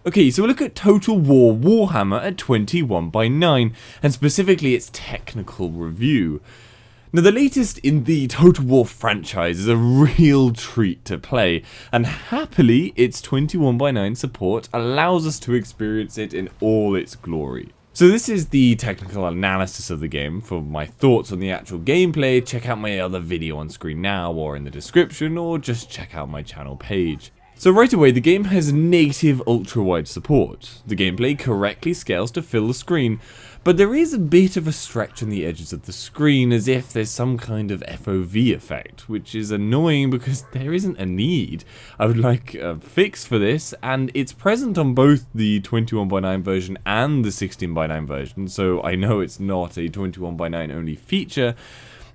Okay, so we'll look at Total War Warhammer at 21:9, and specifically its technical review. Now, the latest in the Total War franchise is a real treat to play, and happily, its 21:9 support allows us to experience it in all its glory. So this is the technical analysis of the game. For my thoughts on the actual gameplay, check out my other video on screen now or in the description, or just check out my channel page. So right away, the game has native ultra-wide support. The gameplay correctly scales to fill the screen, but there is a bit of a stretch on the edges of the screen as if there's some kind of FOV effect, which is annoying because there isn't a need. I would like a fix for this, and it's present on both the 21:9 version and the 16:9 version, so I know it's not a 21:9 only feature.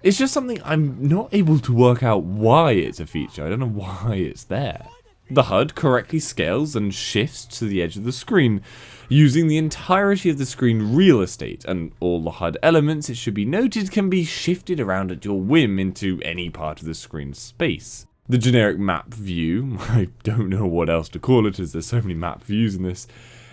It's just something I'm not able to work out why it's a feature. I don't know why it's there. The HUD correctly scales and shifts to the edge of the screen, using the entirety of the screen real estate, and all the HUD elements, it should be noted, can be shifted around at your whim into any part of the screen space. The generic map view, I don't know what else to call it as there's so many map views in this,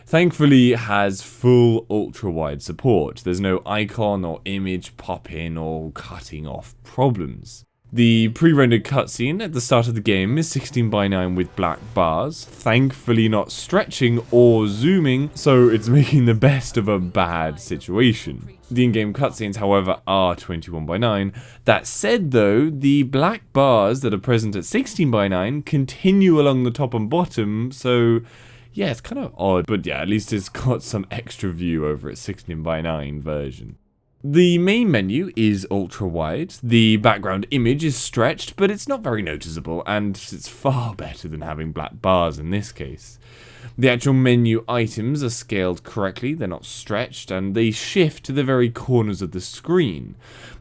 thankfully has full ultra-wide support. There's no icon or image pop-in or cutting off problems. The pre-rendered cutscene at the start of the game is 16:9 with black bars, thankfully not stretching or zooming, so it's making the best of a bad situation. The in-game cutscenes, however, are 21:9. That said though, the black bars that are present at 16:9 continue along the top and bottom, so yeah, it's kind of odd, but yeah, at least it's got some extra view over its 16:9 version. The main menu is ultra-wide, the background image is stretched, but it's not very noticeable, and it's far better than having black bars in this case. The actual menu items are scaled correctly, they're not stretched, and they shift to the very corners of the screen.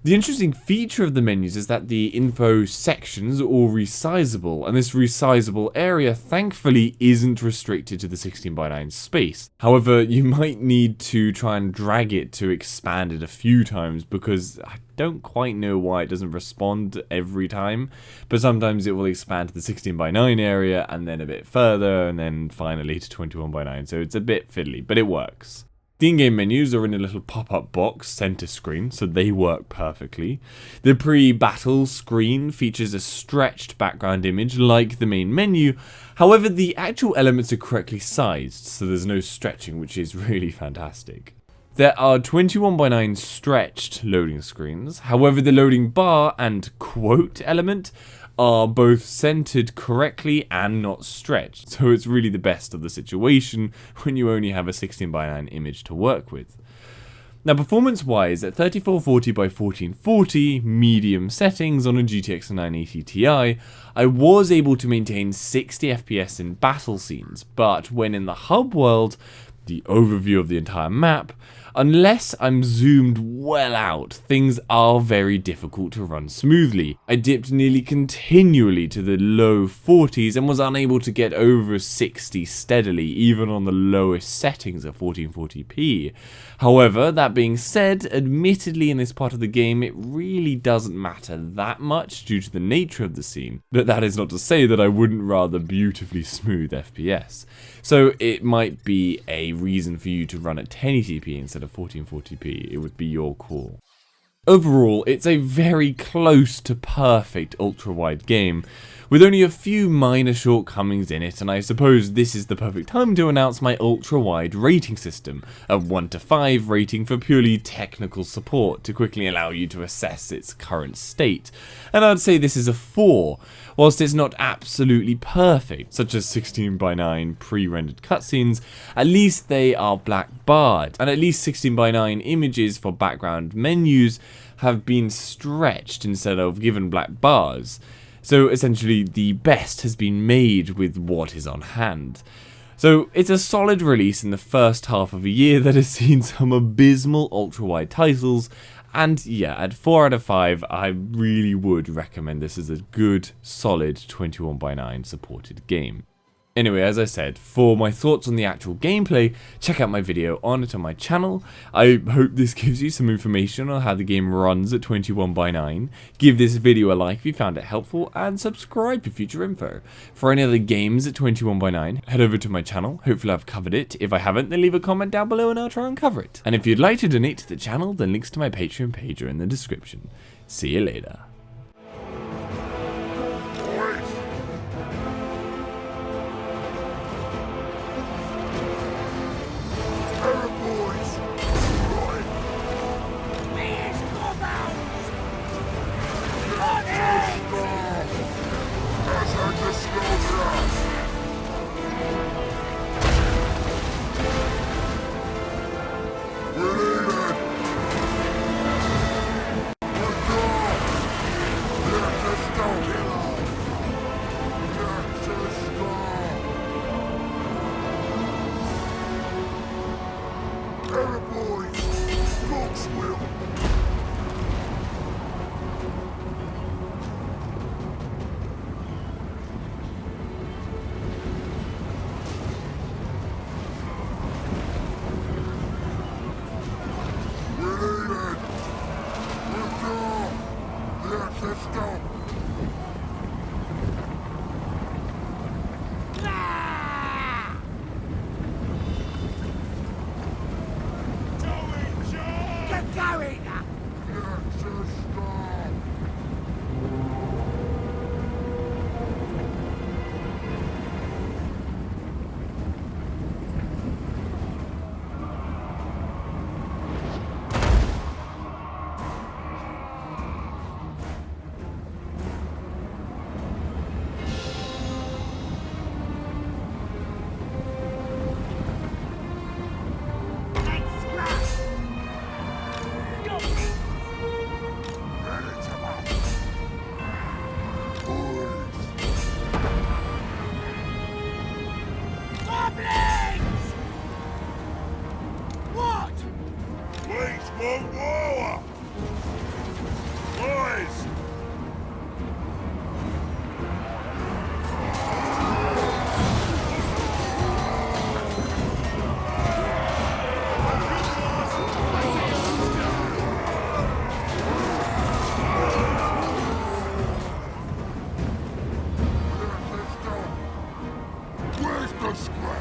The interesting feature of the menus is that the info sections are all resizable, and this resizable area thankfully isn't restricted to the 16:9 space. However, you might need to try and drag it to expand it a few times, because I don't quite know why it doesn't respond every time, but sometimes it will expand to the 16:9 area, and then a bit further, and then finally to 21:9, so it's a bit fiddly, but it works. The in-game menus are in a little pop-up box center screen, so they work perfectly. The pre-battle screen features a stretched background image like the main menu, however the actual elements are correctly sized, so there's no stretching, which is really fantastic. There are 21:9 stretched loading screens, however the loading bar and quote element are both centered correctly and not stretched, so it's really the best of the situation when you only have a 16:9 image to work with. Now, performance-wise, at 3440 by 1440 medium settings on a GTX 980 Ti, I was able to maintain 60 FPS in battle scenes, but when in the hub world, the overview of the entire map, unless I'm zoomed well out, things are very difficult to run smoothly. I dipped nearly continually to the low 40s and was unable to get over 60 steadily, even on the lowest settings at 1440p. However, that being said, admittedly in this part of the game it really doesn't matter that much due to the nature of the scene, but that is not to say that I wouldn't rather beautifully smooth FPS. So it might be a reason for you to run at 1080p instead of 1440p, it would be your call. Overall, it's a very close to perfect ultra-wide game, with only a few minor shortcomings in it, and I suppose this is the perfect time to announce my ultra-wide rating system, a 1 to 5 rating for purely technical support to quickly allow you to assess its current state, and I'd say this is a 4, whilst it's not absolutely perfect, such as 16:9 pre-rendered cutscenes, at least they are black barred, and at least 16:9 images for background menus have been stretched instead of given black bars. So essentially the best has been made with what is on hand. So it's a solid release in the first half of a year that has seen some abysmal ultra-wide titles, and yeah, at 4 out of 5, I really would recommend this as a good, solid 21:9 supported game. Anyway, as I said, for my thoughts on the actual gameplay, check out my video on it on my channel. I hope this gives you some information on how the game runs at 21:9. Give this video a like if you found it helpful, and subscribe for future info. For any other games at 21:9, head over to my channel. Hopefully I've covered it. If I haven't, then leave a comment down below and I'll try and cover it. And if you'd like to donate to the channel, then links to my Patreon page are in the description. See you later. Where's the scrap?